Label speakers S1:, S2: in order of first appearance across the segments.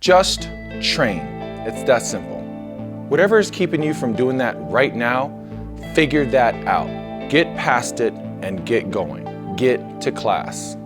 S1: Just train. It's that simple. Whatever is keeping you from doing that right now, figure that out. Get past it and get going. Get to class.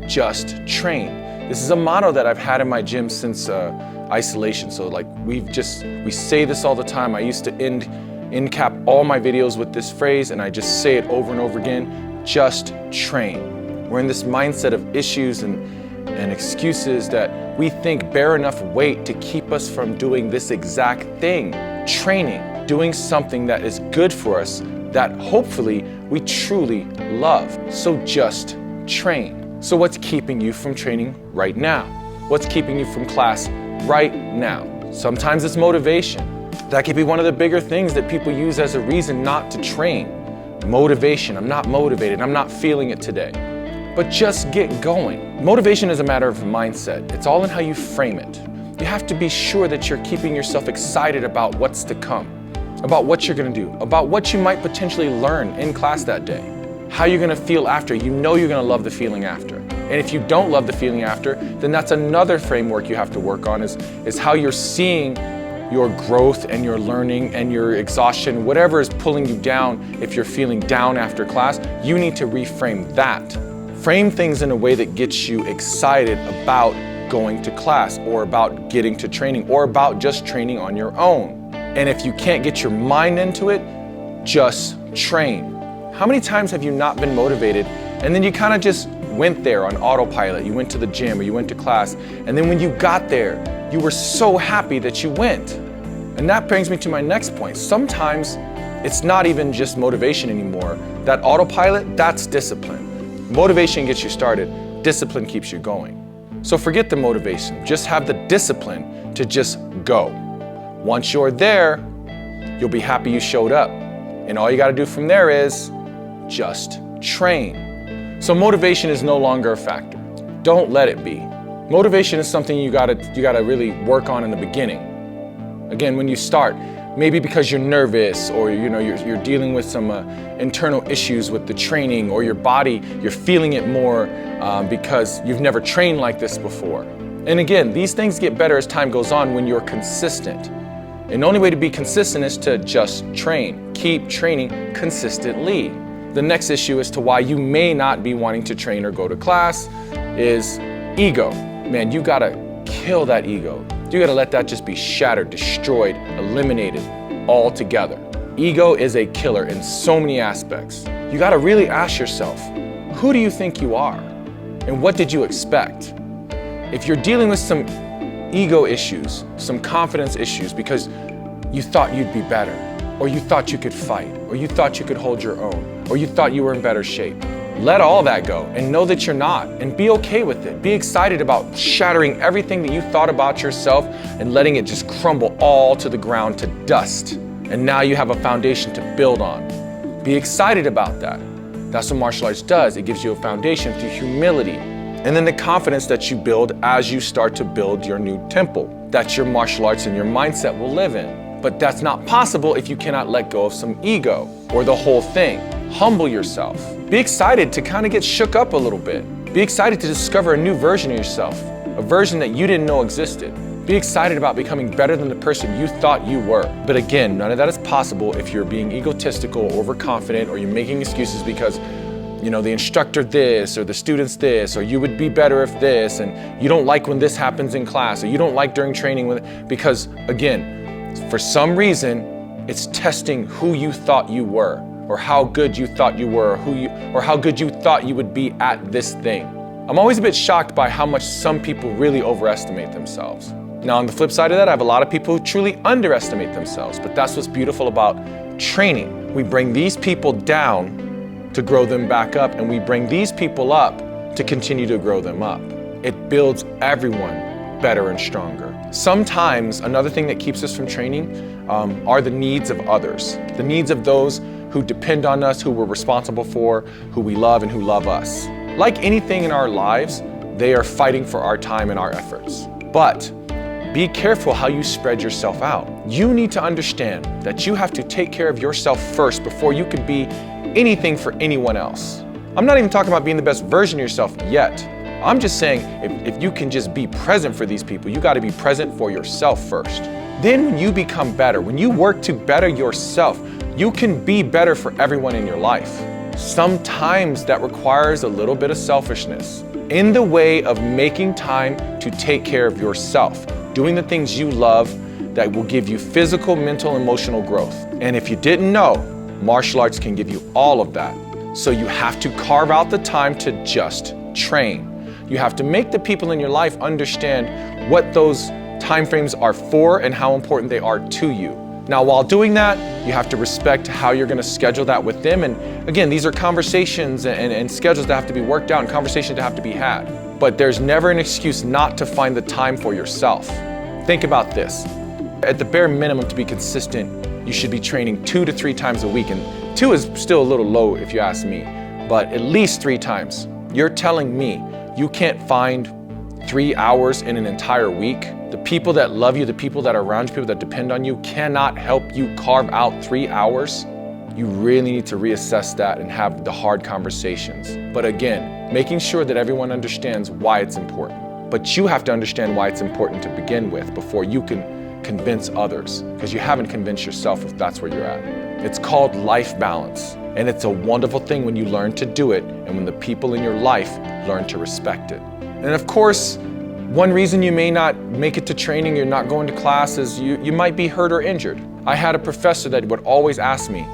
S1: Just train. This is a motto that I've had in my gym since isolation. So like we say this all the time. I used to end cap all my videos with this phrase, and I just say it over and over again. Just train. We're in this mindset of issues and excuses that we think bear enough weight to keep us from doing this exact thing. Training, doing something that is good for us, that hopefully we truly love. So just train. So what's keeping you from training right now? What's keeping you from class right now? Sometimes it's motivation. That could be one of the bigger things that people use as a reason not to train. Motivation, I'm not motivated, I'm not feeling it today. But just get going. Motivation is a matter of mindset. It's all in how you frame it. You have to be sure that you're keeping yourself excited about what's to come, about what you're gonna do, about what you might potentially learn in class that day, how you're gonna feel after. You know you're gonna love the feeling after. And if you don't love the feeling after, then that's another framework you have to work on is how you're seeing your growth and your learning and your exhaustion, whatever is pulling you down. If you're feeling down after class, you need to reframe that. Frame things in a way that gets you excited about going to class, or about getting to training, or about just training on your own. And if you can't get your mind into it, just train. How many times have you not been motivated and then you kind of just went there on autopilot? You went to the gym or you went to class, and then when you got there, you were so happy that you went. And that brings me to my next point. Sometimes it's not even just motivation anymore. That autopilot, that's discipline. Motivation gets you started, discipline keeps you going. So forget the motivation, just have the discipline to just go. Once you're there, you'll be happy you showed up. And all you gotta do from there is just train. So motivation is no longer a factor. Don't let it be. Motivation is something you gotta really work on in the beginning. Again, when you start, maybe because you're nervous, or you're dealing with some internal issues with the training, or your body, you're feeling it more because you've never trained like this before. And again, these things get better as time goes on when you're consistent. And the only way to be consistent is to just train. Keep training consistently. The next issue as to why you may not be wanting to train or go to class is ego. Man, you gotta kill that ego. You gotta let that just be shattered, destroyed, eliminated altogether. Ego is a killer in so many aspects. You gotta really ask yourself, who do you think you are? And what did you expect? If you're dealing with some ego issues, some confidence issues because you thought you'd be better, or you thought you could fight, or you thought you could hold your own, or you thought you were in better shape, let all that go and know that you're not, and be okay with it. Be excited about shattering everything that you thought about yourself and letting it just crumble all to the ground to dust. And now you have a foundation to build on. Be excited about that. That's what martial arts does. It gives you a foundation through humility. And then the confidence that you build as you start to build your new temple that your martial arts and your mindset will live in. But that's not possible if you cannot let go of some ego or the whole thing. Humble yourself. Be excited to kind of get shook up a little bit. Be excited to discover a new version of yourself, a version that you didn't know existed. Be excited about becoming better than the person you thought you were. But again, none of that is possible if you're being egotistical or overconfident, or you're making excuses because the instructor this, or the students this, or you would be better if this, and you don't like when this happens in class, or you don't like during training because again, for some reason, it's testing who you thought you were, or how good you thought you were, or how good you thought you would be at this thing. I'm always a bit shocked by how much some people really overestimate themselves. Now, on the flip side of that, I have a lot of people who truly underestimate themselves, but that's what's beautiful about training. We bring these people down to grow them back up, and we bring these people up to continue to grow them up. It builds everyone better and stronger. Sometimes another thing that keeps us from training are the needs of others, the needs of those who depend on us, who we're responsible for, who we love and who love us. Like anything in our lives, they are fighting for our time and our efforts. But be careful how you spread yourself out. You need to understand that you have to take care of yourself first before you can be anything for anyone else. I'm not even talking about being the best version of yourself yet. I'm just saying, if you can just be present for these people, you gotta be present for yourself first. Then when you become better, when you work to better yourself, you can be better for everyone in your life. Sometimes that requires a little bit of selfishness in the way of making time to take care of yourself, doing the things you love that will give you physical, mental, emotional growth. And if you didn't know, martial arts can give you all of that. So you have to carve out the time to just train. You have to make the people in your life understand what those timeframes are for and how important they are to you. Now, while doing that, you have to respect how you're gonna schedule that with them. And again, these are conversations and schedules that have to be worked out and conversations that have to be had. But there's never an excuse not to find the time for yourself. Think about this. At the bare minimum, to be consistent, you should be training 2 to 3 times a week. And 2 is still a little low if you ask me, but at least 3 times. You're telling me you can't find 3 hours in an entire week? The people that love you, the people that are around you, people that depend on you cannot help you carve out 3 hours? You really need to reassess that and have the hard conversations. But again, making sure that everyone understands why it's important. But you have to understand why it's important to begin with before you can convince others, because you haven't convinced yourself if that's where you're at. It's called life balance, and it's a wonderful thing when you learn to do it and when the people in your life learn to respect it. And of course, one reason you may not make it to training, you're not going to class, is you might be hurt or injured. I had a professor that would always ask me,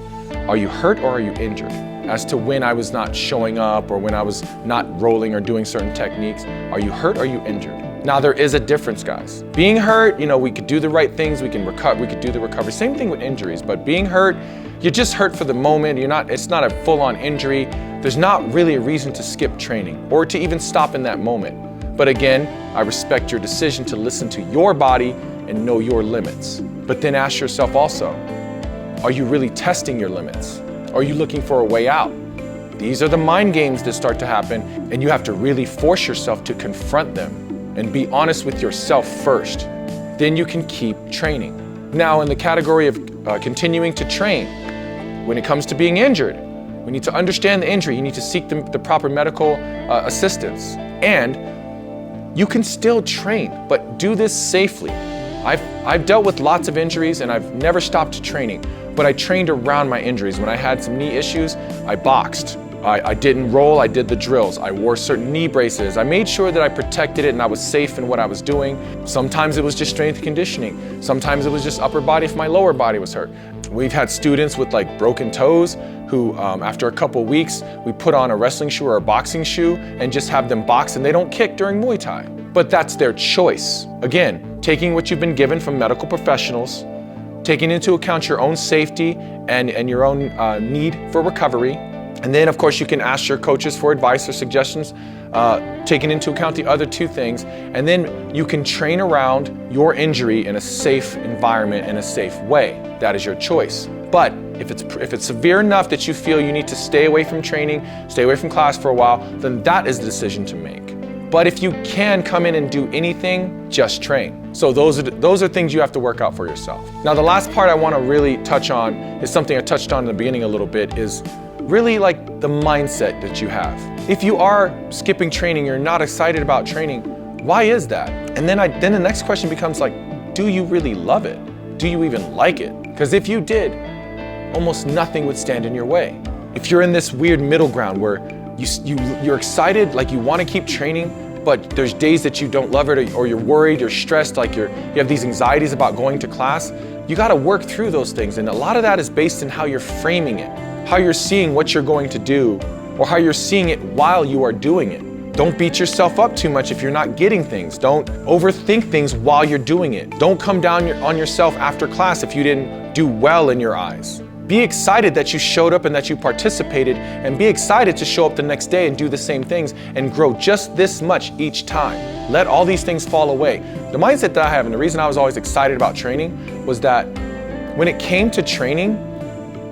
S1: are you hurt or are you injured? As to when I was not showing up or when I was not rolling or doing certain techniques. Are you hurt or are you injured? Now there is a difference, guys. Being hurt, we could do the right things, we can recover, we could do the recovery. Same thing with injuries, but being hurt, you're just hurt for the moment. It's not a full-on injury. There's not really a reason to skip training or to even stop in that moment. But again, I respect your decision to listen to your body and know your limits. But then ask yourself also, are you really testing your limits? Are you looking for a way out? These are the mind games that start to happen, and you have to really force yourself to confront them and be honest with yourself first. Then you can keep training. Now, in the category of continuing to train, when it comes to being injured, we need to understand the injury. You need to seek the proper medical assistance. And you can still train, but do this safely. I've dealt with lots of injuries and I've never stopped training, but I trained around my injuries. When I had some knee issues, I boxed. I didn't roll, I did the drills. I wore certain knee braces. I made sure that I protected it and I was safe in what I was doing. Sometimes it was just strength conditioning. Sometimes it was just upper body if my lower body was hurt. We've had students with like broken toes who, after a couple weeks, we put on a wrestling shoe or a boxing shoe and just have them box and they don't kick during Muay Thai. But that's their choice. Again, taking what you've been given from medical professionals, taking into account your own safety and your own need for recovery. And then, of course, you can ask your coaches for advice or suggestions, taking into account the other 2 things. And then you can train around your injury in a safe environment, in a safe way. That is your choice. But if it's severe enough that you feel you need to stay away from training, stay away from class for a while, then that is the decision to make. But if you can come in and do anything, just train. So those are things you have to work out for yourself. Now, the last part I want to really touch on is something I touched on in the beginning a little bit, is really like the mindset that you have. If you are skipping training, you're not excited about training, why is that? And then the next question becomes like, do you really love it? Do you even like it? Because if you did, almost nothing would stand in your way. If you're in this weird middle ground where you're excited, like you want to keep training, but there's days that you don't love it, or you're worried, you're stressed, like you have these anxieties about going to class, you got to work through those things. And a lot of that is based in how you're framing it, how you're seeing what you're going to do, or how you're seeing it while you are doing it. Don't beat yourself up too much if you're not getting things. Don't overthink things while you're doing it. Don't come down on yourself after class if you didn't do well in your eyes. Be excited that you showed up and that you participated, and be excited to show up the next day and do the same things and grow just this much each time. Let all these things fall away. The mindset that I have, and the reason I was always excited about training, was that when it came to training,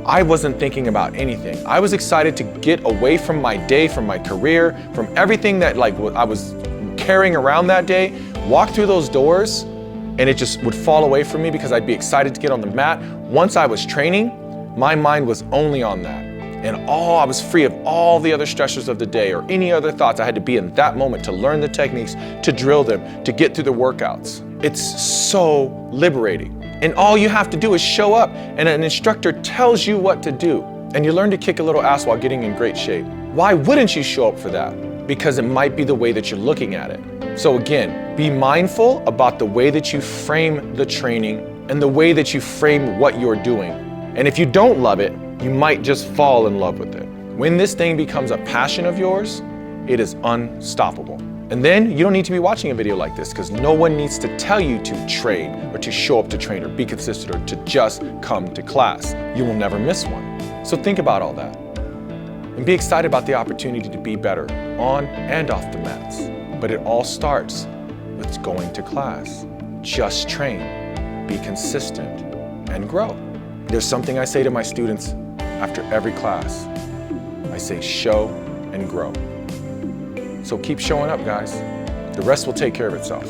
S1: I wasn't thinking about anything. I was excited to get away from my day, from my career, from everything that I was carrying around that day, walk through those doors, and it just would fall away from me because I'd be excited to get on the mat. Once I was training, my mind was only on that. And I was free of all the other stressors of the day or any other thoughts. I had to be in that moment to learn the techniques, to drill them, to get through the workouts. It's so liberating. And all you have to do is show up, and an instructor tells you what to do. And you learn to kick a little ass while getting in great shape. Why wouldn't you show up for that? Because it might be the way that you're looking at it. So again, be mindful about the way that you frame the training and the way that you frame what you're doing. And if you don't love it, you might just fall in love with it. When this thing becomes a passion of yours, it is unstoppable. And then you don't need to be watching a video like this, because no one needs to tell you to train or to show up to train or be consistent or to just come to class. You will never miss one. So think about all that and be excited about the opportunity to be better on and off the mats. But it all starts with going to class. Just train, be consistent, and grow. There's something I say to my students after every class. I say show and grow. So keep showing up, guys. The rest will take care of itself.